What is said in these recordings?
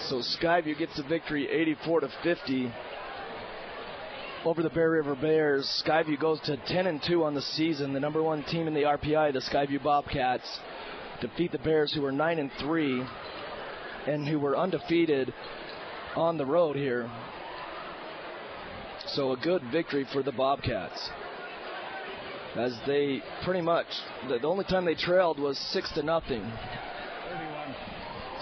So Skyview gets a victory 84-50 over the Bear River Bears. Skyview goes to 10-2 on the season. The number one team in the RPI, the Skyview Bobcats, defeat the Bears, who were 9-3 and who were undefeated on the road here. So a good victory for the Bobcats, as they pretty much, the only time they trailed was 6-0. 31.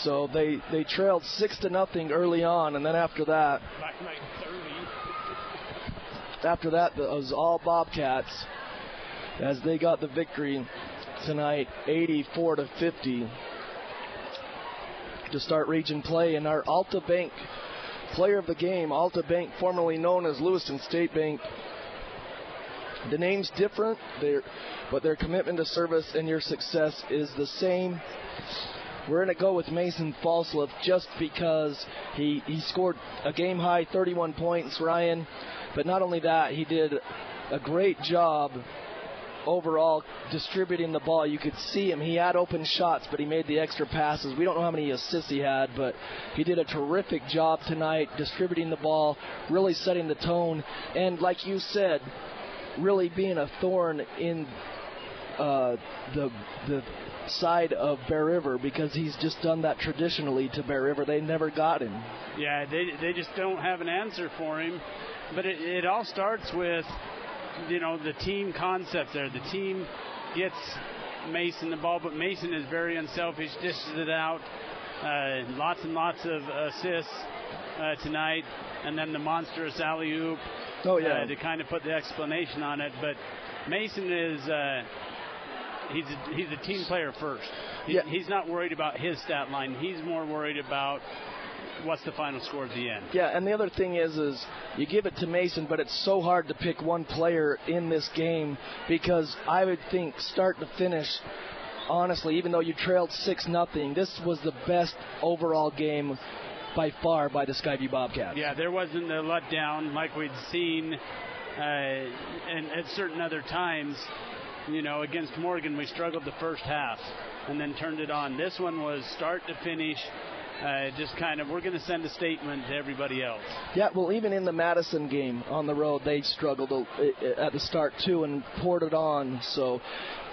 So they trailed 6-0 early on, and then after that, it was all Bobcats, as they got the victory tonight, 84-50, to start region play. And our Alta Bank player of the game, Alta Bank, formerly known as Lewiston State Bank. The name's different, but their commitment to service and your success is the same. We're going to go with Mason Falsliff just because he scored a game-high 31 points, Ryan. But not only that, he did a great job overall distributing the ball. You could see him. He had open shots, but he made the extra passes. We don't know how many assists he had, but he did a terrific job tonight distributing the ball, really setting the tone, and like you said, really being a thorn in the side of Bear River, because he's just done that traditionally to Bear River. They never got him. Yeah, they just don't have an answer for him. But it all starts with, the team concept there. The team gets Mason the ball, but Mason is very unselfish, dishes it out. Lots and lots of assists tonight, and then the monstrous alley-oop to kind of put the explanation on it. But Mason is he's a team player first. He's not worried about his stat line. He's more worried about what's the final score at the end. Yeah, and the other thing is you give it to Mason, but it's so hard to pick one player in this game, because I would think start to finish, honestly, even though you trailed 6-0, this was the best overall game by far by the Skyview Bobcats. Yeah, there wasn't a letdown like we'd seen and at certain other times. Against Morgan, we struggled the first half and then turned it on. This one was start to finish. Just kind of, we're going to send a statement to everybody else. Yeah, well, even in the Madison game on the road, they struggled at the start, too, and poured it on. So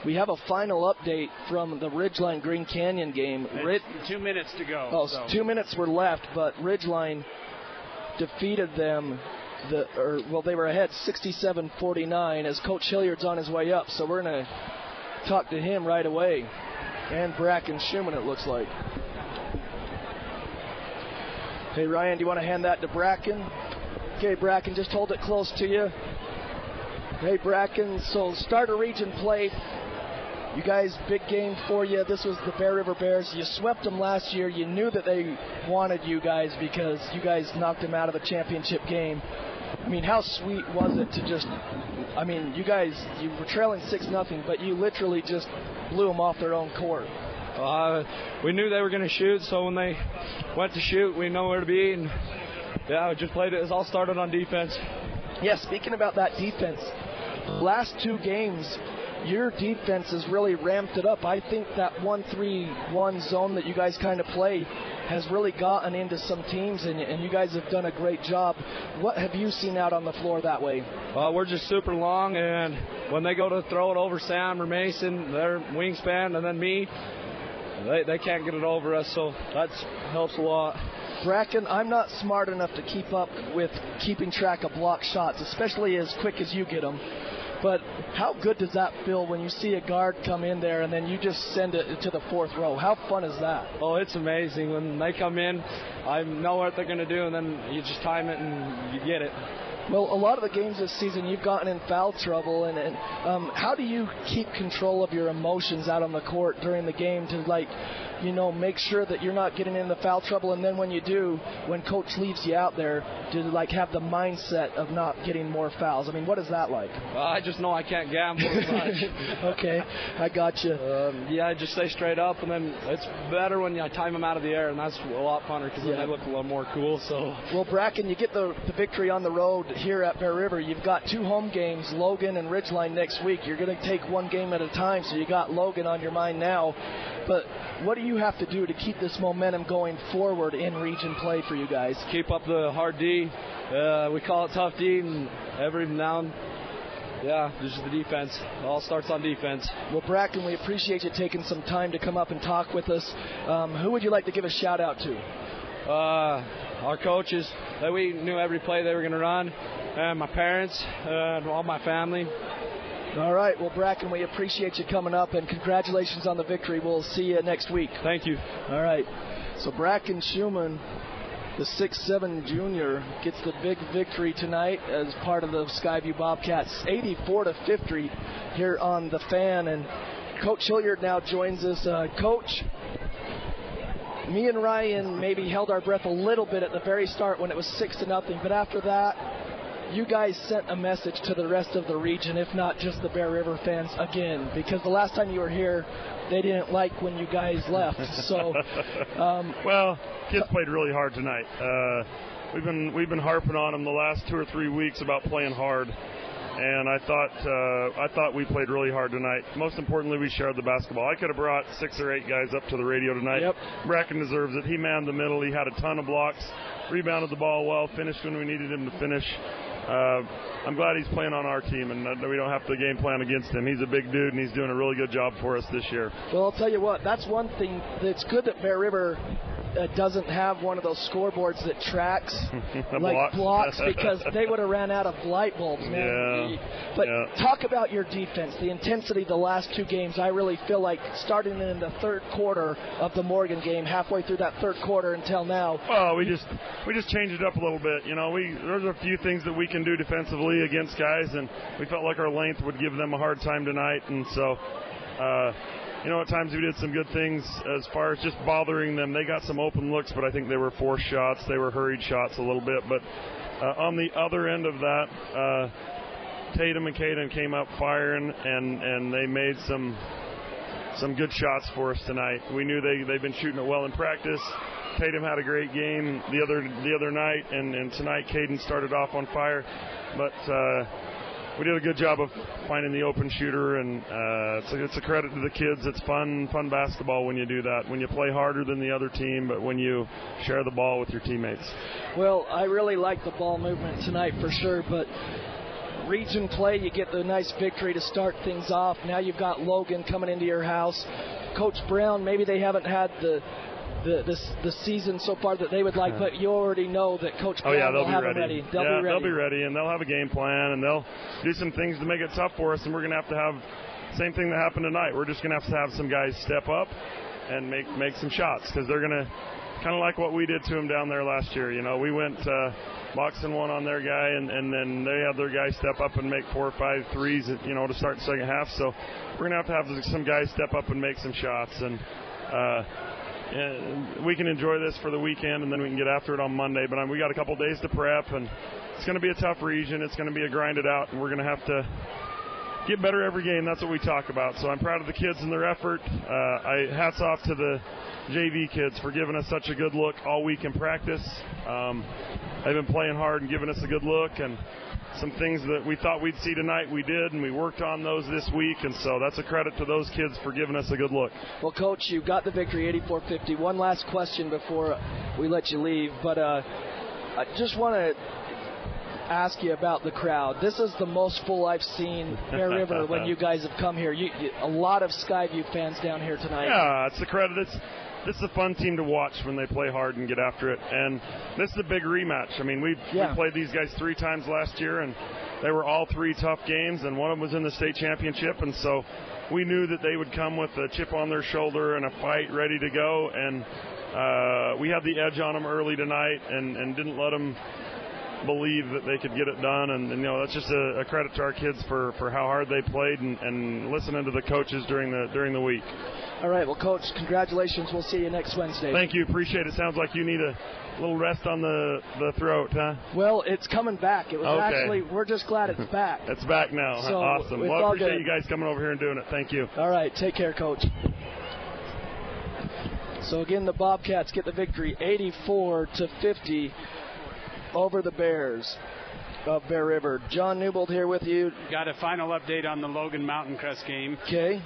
we have a final update from the Ridgeline Green Canyon game. 2 minutes to go. 2 minutes were left, but Ridgeline defeated them. They were ahead 67-49 as Coach Hilliard's on his way up. So we're going to talk to him right away. And Bracken Schumann, it looks like. Hey, Ryan, do you want to hand that to Bracken? Okay, Bracken, just hold it close to you. Hey, Bracken, so start a region play. You guys, big game for you. This was the Bear River Bears. You swept them last year. You knew that they wanted you guys because you guys knocked them out of a championship game. I mean, how sweet was it to just, you were trailing 6-0, but you literally just blew them off their own court. We knew they were going to shoot, so when they went to shoot, we know where to be, and we just played it. It all started on defense. Yeah, speaking about that defense, last two games, your defense has really ramped it up. I think that 1-3-1 zone that you guys kind of play has really gotten into some teams, and you guys have done a great job. What have you seen out on the floor that way? We're just super long, and when they go to throw it over Sam or Mason, their wingspan, and then me, they can't get it over us, so that helps a lot. Bracken, I'm not smart enough to keep up with keeping track of block shots, especially as quick as you get them. But how good does that feel when you see a guard come in there and then you just send it to the fourth row? How fun is that? Oh, it's amazing. When they come in, I know what they're going to do, and then you just time it and you get it. Well, a lot of the games this season you've gotten in foul trouble, and how do you keep control of your emotions out on the court during the game to, make sure that you're not getting into foul trouble, and then when you do, when coach leaves you out there, to have the mindset of not getting more fouls? I mean, what is that like? I just know I can't gamble as much. Okay, I got you. I just stay straight up, and then it's better when I time them out of the air, and that's a lot funner because then they look a little more cool. So. Well, Bracken, you get the victory on the road here at Bear River. You've got two home games, Logan and Ridgeline next week. You're going to take one game at a time, so you got Logan on your mind now. But what do you have to do to keep this momentum going forward in region play for you guys? Keep up the hard D. We call it tough D, and every now and this is the defense. It all starts on defense. Well, Bracken, we appreciate you taking some time to come up and talk with us. Who would you like to give a shout out to? Our coaches. We knew every play they were going to run, and my parents, and all my family. All right. Well, Bracken, we appreciate you coming up, and congratulations on the victory. We'll see you next week. Thank you. All right. So Bracken Schumann, the 6'7" junior, gets the big victory tonight as part of the Skyview Bobcats, 84-50 here on the Fan. And Coach Hilliard now joins us. Coach, me and Ryan maybe held our breath a little bit at the very start when it was 6-0, but after that, you guys sent a message to the rest of the region, if not just the Bear River fans again, because the last time you were here, they didn't like when you guys left. So, well, kids played really hard tonight. We've been harping on them the last 2 or 3 weeks about playing hard, and I thought we played really hard tonight. Most importantly, we shared the basketball. I could have brought 6 or 8 guys up to the radio tonight. Yep. Bracken deserves it. He manned the middle. He had a ton of blocks, rebounded the ball well, finished when we needed him to finish. I'm glad he's playing on our team, and we don't have to game plan against him. He's a big dude, and he's doing a really good job for us this year. Well, I'll tell you what, that's one thing that's good that Bear River doesn't have one of those scoreboards that tracks like blocks, because they would have ran out of light bulbs, man. Yeah. But talk about your defense, the intensity the last 2 games. I really feel like starting in the third quarter of the Morgan game, halfway through that third quarter until now. Well, we just changed it up a little bit. There's a few things that we can do defensively against guys, and we felt like our length would give them a hard time tonight, and so. At times we did some good things as far as just bothering them. They got some open looks, but I think they were forced shots. They were hurried shots a little bit. But on the other end of that, Tatum and Caden came up firing, and they made some good shots for us tonight. We knew they've been shooting it well in practice. Tatum had a great game the other night, and tonight Caden started off on fire. But we did a good job of finding the open shooter, and it's a credit to the kids. It's fun basketball when you do that, when you play harder than the other team, but when you share the ball with your teammates. Well, I really like the ball movement tonight for sure, but region play, you get the nice victory to start things off. Now you've got Logan coming into your house. Coach Brown, maybe they haven't had the season so far that they would like, but you already know that Coach Brown will have them ready. They'll be ready, and they'll have a game plan, and they'll do some things to make it tough for us, and we're going to have the same thing that happened tonight. We're just going to have some guys step up and make some shots, because they're going to, kind of like what we did to them down there last year. We went box and one on their guy, and then they had their guy step up and make 4 or 5 threes, to start the second half. So we're going to have some guys step up and make some shots, and we can enjoy this for the weekend, and then we can get after it on Monday. But we got a couple days to prep, and it's going to be a tough region. It's going to be a grind it out, and we're going to have to get better every game. That's what we talk about. So I'm proud of the kids and their effort. Hats off to the JV kids for giving us such a good look all week in practice. They've been playing hard and giving us a good look, and some things that we thought we'd see tonight, we did, and we worked on those this week, and so that's a credit to those kids for giving us a good look. Well, Coach, you got the victory, 84-50. One last question before we let you leave, but I just want to ask you about the crowd. This is the most full I've seen Bear River when you guys have come here. A lot of Skyview fans down here tonight. Yeah, it's a credit. This is a fun team to watch when they play hard and get after it. And this is a big rematch. I mean, we played these guys 3 times last year, and they were all 3 tough games, and one of them was in the state championship. And so we knew that they would come with a chip on their shoulder and a fight ready to go. And we had the edge on them early tonight and didn't let them believe that they could get it done. And that's just a credit to our kids for how hard they played and listening to the coaches during the week. All right, well, Coach, congratulations. We'll see you next Wednesday. Thank you. Appreciate it. Sounds like you need a little rest on the throat, huh? Well, it's coming back. It was actually, we're just glad it's back. It's back now. So awesome. Well, I appreciate you guys coming over here and doing it. Thank you. All right, take care, Coach. So, again, the Bobcats get the victory 84-50 over the Bears of Bear River. John Newbold here with you. Got a final update on the Logan Mountain Crest game. Okay.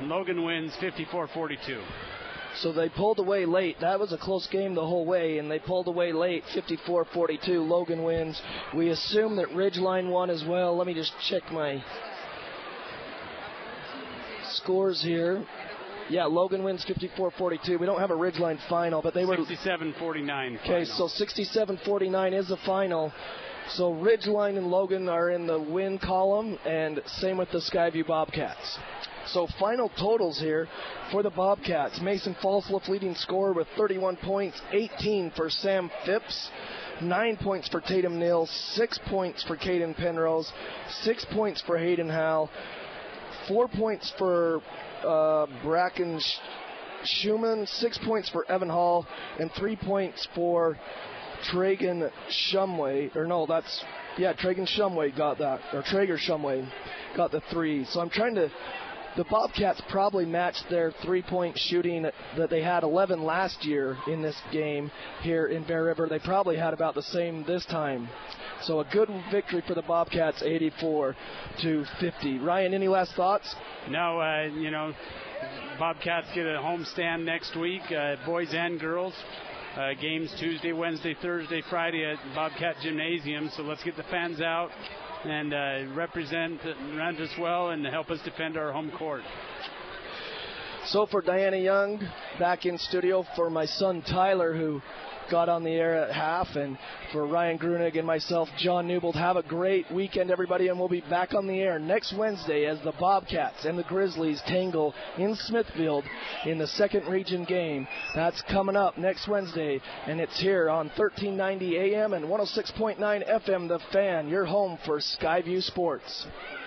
Logan wins 54-42. So they pulled away late. That was a close game the whole way, and they pulled away late, 54-42. Logan wins. We assume that Ridgeline won as well. Let me just check my scores here. Yeah, Logan wins 54-42. We don't have a Ridgeline final, but they were 67-49. Okay, so 67-49 is the final. So Ridgeline and Logan are in the win column, and same with the Skyview Bobcats. So final totals here for the Bobcats. Mason Falsliff leading scorer with 31 points, 18 for Sam Phipps, 9 points for Tatum Nils, 6 points for Caden Penrose, 6 points for Hayden Howell, 4 points for Bracken Schumann, 6 points for Evan Hall, and 3 points for Traegan Shumway. Traegan Shumway got that, or Traeger Shumway got the 3. So I'm trying to. The Bobcats probably matched their three-point shooting that they had 11 last year in this game here in Bear River. They probably had about the same this time. So a good victory for the Bobcats, 84-50. Ryan, any last thoughts? No, Bobcats get a homestand next week, boys and girls. Games Tuesday, Wednesday, Thursday, Friday at Bobcat Gymnasium. So let's get the fans out and represent us well and help us defend our home court. So for Diana Young, back in studio, for my son Tyler, who got on the air at half, and for Ryan Grunig and myself, John Newbold, have a great weekend, everybody, and we'll be back on the air next Wednesday as the Bobcats and the Grizzlies tangle in Smithfield in the second region game. That's coming up next Wednesday, and it's here on 1390 AM and 106.9 FM, The Fan, your home for Skyview Sports.